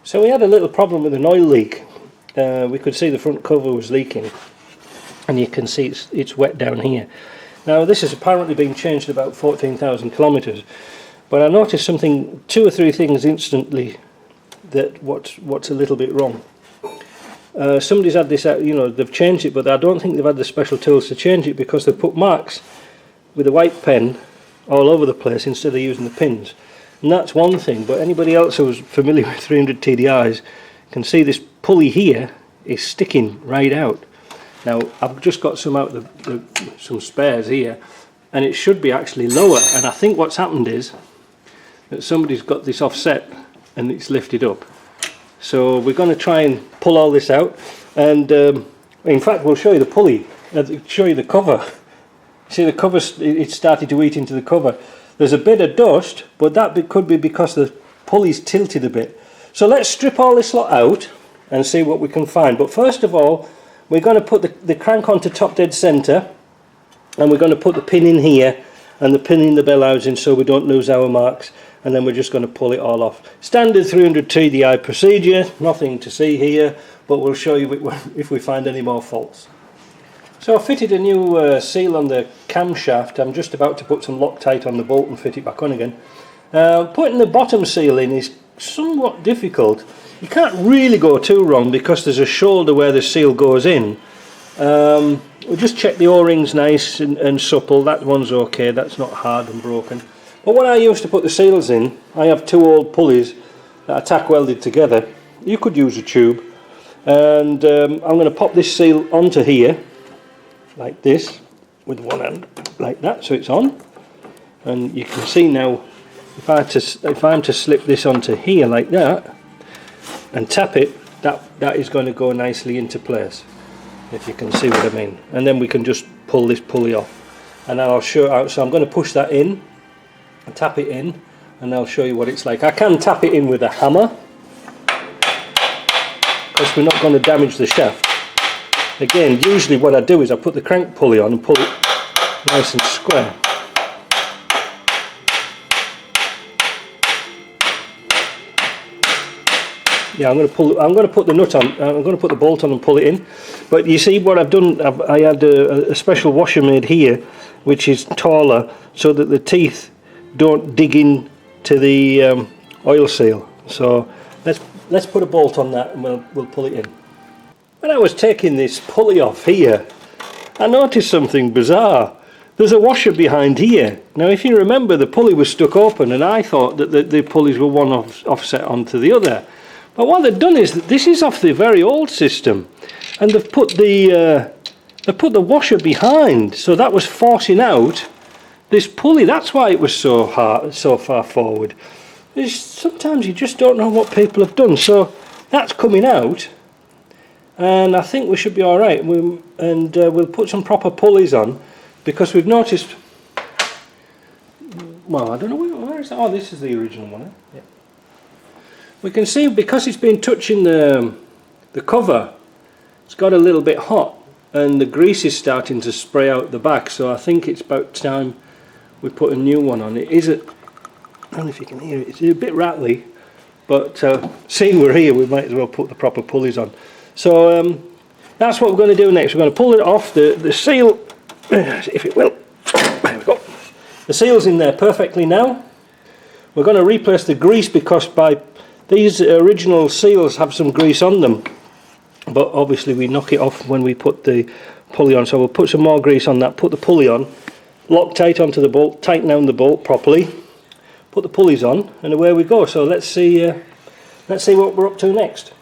So we had a little problem with an oil leak. We could see the front cover was leaking, and you can see it's wet down here. Now this has apparently been changed about 14,000 kilometres, but I noticed something, 2 or 3 things instantly, that what's a little bit wrong. Somebody's had this out, you know, they've changed it, but I don't think they've had the special tools to change it, because they've put marks with a white pen all over the place instead of using the pins. And that's one thing, but anybody else who's familiar with 300 TDIs can see this pulley here is sticking right out. Now I've just got some out some spares here, and it should be actually lower, and I think what's happened is that somebody's got this offset and it's lifted up. So we're going to try and pull all this out, and in fact we'll show you the pulley, show you the cover. See, the cover, it started to eat into the cover. There's a bit of dust, but that could be because the pulley's tilted a bit. So let's strip all this lot out and see what we can find. But first of all, we're going to put the crank onto top dead centre, and we're going to put the pin in here and the pin in the bell housing so we don't lose our marks, and then we're just going to pull it all off. Standard 300 TDI procedure, nothing to see here, but we'll show you if we find any more faults. So I fitted a new seal on the camshaft. I'm just about to put some Loctite on the bolt and fit it back on again. Putting the bottom seal in is somewhat difficult. You can't really go too wrong because there's a shoulder where the seal goes in. We'll just check the O-rings nice and supple. That one's okay, that's not hard and broken. But when I used to put the seals in, I have 2 old pulleys that are tack welded together. You could use a tube, and I'm going to pop this seal onto here like this with one hand, like that, so it's on. And you can see now, if I'm to slip this onto here like that and tap it, that is going to go nicely into place, if you can see what I mean. And then we can just pull this pulley off, and I'll show out. So I'm going to push that in and tap it in, and I'll show you what it's like. I can tap it in with a hammer because we're not going to damage the shaft. Again, usually what I do is I put the crank pulley on and pull it nice and square. Yeah, I'm going to put the nut on. I'm going to put the bolt on and pull it in. But you see what I've done? I had a special washer made here, which is taller, so that the teeth don't dig in to the oil seal. So let's put a bolt on that, and we'll pull it in. When I was taking this pulley off here, I noticed something bizarre. There's a washer behind here. Now if you remember, the pulley was stuck open, and I thought that the pulleys were one offset onto the other. But what they've done is that this is off the very old system, and they've put the washer behind, so that was forcing out this pulley. That's why it was so far forward. Sometimes you just don't know what people have done. So that's coming out, and I think we should be all right. We'll put some proper pulleys on, because we've noticed. Well, I don't know where is that. Oh, this is the original one. Eh? Yeah. We can see, because it's been touching the cover, it's got a little bit hot, and the grease is starting to spray out the back. So I think it's about time we put a new one on. It is I don't know if you can hear it. It's a bit rattly, but seeing we're here, we might as well put the proper pulleys on. So that's what we're going to do next. We're going to pull it off the seal, if it will. There we go. The seal's in there perfectly now. We're going to replace the grease, because these original seals have some grease on them, but obviously we knock it off when we put the pulley on. So we'll put some more grease on that, put the pulley on, Loctite onto the bolt, tighten down the bolt properly, put the pulleys on, and away we go. So let's see what we're up to next.